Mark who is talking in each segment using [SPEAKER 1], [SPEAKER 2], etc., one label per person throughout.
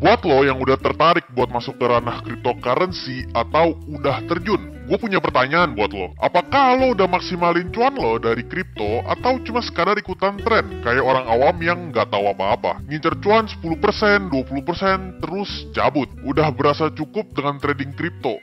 [SPEAKER 1] Buat lo yang udah tertarik buat masuk ke ranah cryptocurrency atau udah terjun, gue punya pertanyaan buat lo. Apakah lo udah maksimalin cuan lo dari kripto atau cuma sekadar ikutan tren kayak orang awam yang nggak tahu apa-apa? Ngincer cuan 10%, 20%, terus cabut. Udah berasa cukup dengan trading kripto.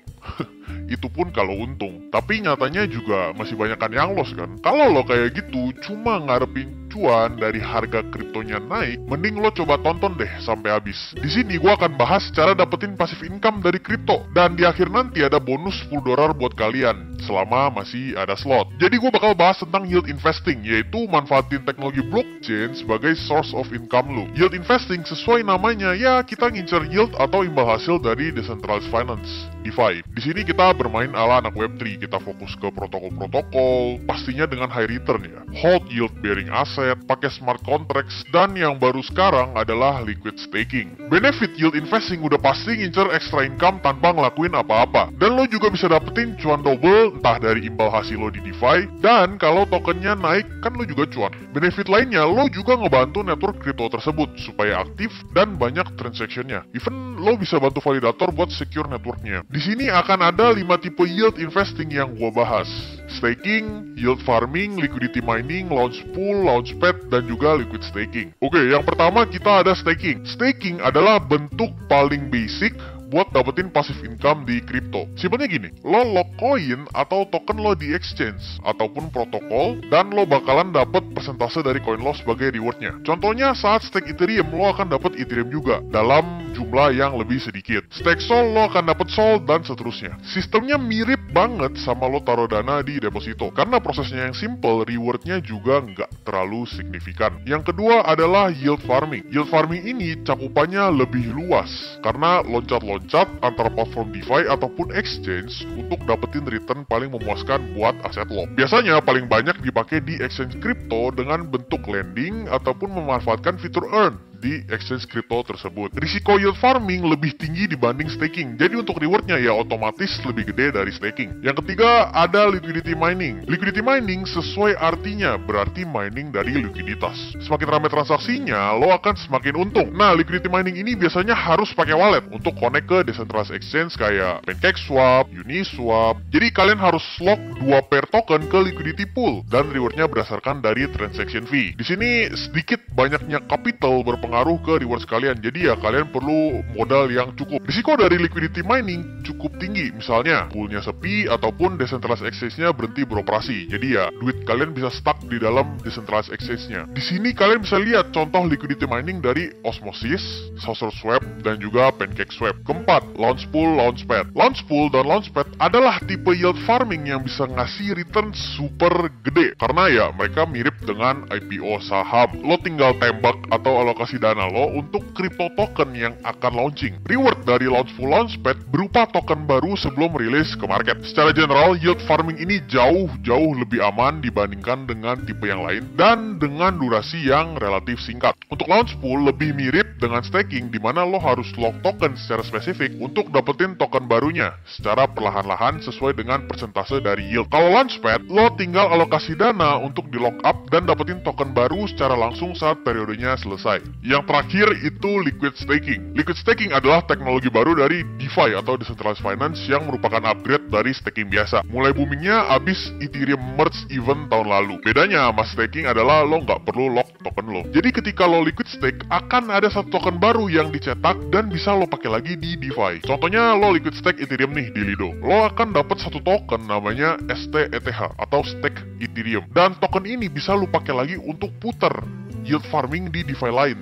[SPEAKER 1] Itu pun kalau untung. Tapi nyatanya juga masih banyakan yang loss kan. Kalau lo kayak gitu cuma ngarepin cuan dari harga kriptonya naik, mending lo coba tonton deh sampai habis. Di sini gue akan bahas cara dapetin passive income dari kripto, dan di akhir nanti ada bonus $10 buat kalian selama masih ada slot. Jadi gue bakal bahas tentang yield investing, yaitu manfaatin teknologi blockchain sebagai source of income lo. Yield investing sesuai namanya, ya kita ngincer yield atau imbal hasil dari decentralized finance, DeFi. Di sini kita bermain ala anak Web3, kita fokus ke protokol-protokol, pastinya dengan high return ya. Hold yield bearing asset, pakai smart contracts, dan yang baru sekarang adalah liquid staking. Benefit yield investing udah pasti ngincer extra income tanpa ngelakuin apa-apa. Dan lo juga bisa dapetin cuan double entah dari imbal hasil lo di DeFi, dan kalau tokennya naik kan lo juga cuan. Benefit lainnya, lo juga ngebantu network kripto tersebut supaya aktif dan banyak transactionnya. Even lo bisa bantu validator buat secure networknya. Di sini akan ada 5 tipe yield investing yang gua bahas. Staking, yield farming, liquidity mining, launch pool, launchpad, dan juga liquid staking. Oke, yang pertama kita ada staking. Staking adalah bentuk paling basic buat dapetin passive income di kripto. Simpelnya gini, lo lock koin atau token lo di exchange ataupun protokol, dan lo bakalan dapet persentase dari koin lo sebagai rewardnya. Contohnya saat stake Ethereum, lo akan dapet Ethereum juga dalam jumlah yang lebih sedikit. Stake Sol, lo akan dapet Sol, dan seterusnya. Sistemnya mirip banget sama lo taruh dana di deposito. Karena prosesnya yang simple, rewardnya juga nggak terlalu signifikan. Yang kedua adalah yield farming. Yield farming ini cakupannya lebih luas karena loncat-loncat antara platform DeFi ataupun exchange untuk dapetin return paling memuaskan buat aset lo. Biasanya paling banyak dipakai di exchange kripto dengan bentuk lending ataupun memanfaatkan fitur earn di exchange kripto tersebut. Risiko yield farming lebih tinggi dibanding staking, jadi untuk rewardnya ya otomatis lebih gede dari staking. Yang ketiga ada liquidity mining. Liquidity mining sesuai artinya, berarti mining dari likuiditas. Semakin ramai transaksinya, lo akan semakin untung. Nah, liquidity mining ini biasanya harus pakai wallet untuk connect ke decentralized exchange kayak PancakeSwap, Uniswap. Jadi kalian harus lock 2 pair token ke liquidity pool, dan rewardnya berdasarkan dari transaction fee. Di sini sedikit banyaknya capital berpengaruh ke reward kalian, jadi ya kalian perlu modal yang cukup. Risiko dari liquidity mining cukup tinggi, misalnya poolnya sepi ataupun decentralized exchange-nya berhenti beroperasi, jadi ya duit kalian bisa stuck di dalam decentralized exchange-nya. Di sini kalian bisa lihat contoh liquidity mining dari Osmosis, SaucerSwap, dan juga PancakeSwap. Keempat, launch pool, launchpad. Launch pool dan launchpad adalah tipe yield farming yang bisa ngasih return super gede, karena ya mereka mirip dengan IPO saham. Lo tinggal tembak atau alokasi dana lo untuk crypto token yang akan launching. Reward dari launch pool launchpad berupa token baru sebelum rilis ke market. Secara general, yield farming ini jauh lebih aman dibandingkan dengan tipe yang lain dan dengan durasi yang relatif singkat. Untuk launch pool lebih mirip dengan staking, di mana lo harus lock token secara spesifik untuk dapetin token barunya secara perlahan-lahan sesuai dengan persentase dari yield. Kalau launchpad, lo tinggal alokasi dana untuk di lock up dan dapetin token baru secara langsung saat periodenya selesai. Yang terakhir itu liquid staking. Liquid staking adalah teknologi baru dari DeFi atau decentralized finance yang merupakan upgrade dari staking biasa. Mulai boomingnya abis Ethereum merge event tahun lalu. Bedanya sama staking adalah lo nggak perlu lock token lo. Jadi ketika lo liquid stake, akan ada satu token baru yang dicetak dan bisa lo pakai lagi di DeFi. Contohnya lo liquid stake Ethereum nih di Lido. Lo akan dapat satu token namanya STETH atau stake Ethereum. Dan token ini bisa lo pakai lagi untuk puter yield farming di DeFi lain.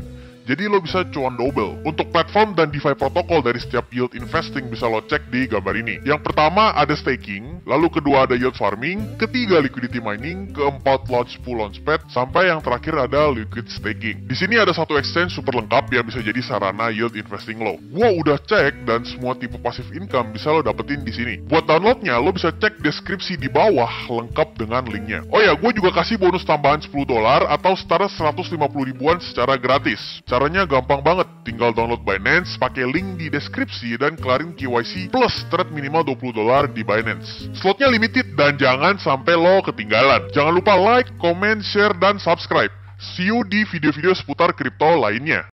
[SPEAKER 1] Jadi lo bisa cuan double. Untuk platform dan DeFi protokol dari setiap yield investing bisa lo cek di gambar ini. Yang pertama ada staking, lalu kedua ada yield farming, ketiga liquidity mining, keempat launch pool launchpad, sampai yang terakhir ada liquid staking. Di sini ada satu exchange super lengkap yang bisa jadi sarana yield investing lo. Gua udah cek dan semua tipe passive income bisa lo dapetin di sini. Buat downloadnya lo bisa cek deskripsi di bawah lengkap dengan linknya. Oh ya, gue juga kasih bonus tambahan $10 atau setara 150 ribuan secara gratis. Caranya gampang banget, tinggal download Binance, pakai link di deskripsi, dan kelarin KYC plus trade minimal $20 di Binance. Slotnya limited dan jangan sampai lo ketinggalan. Jangan lupa like, comment, share, dan subscribe. See you di video-video seputar kripto lainnya.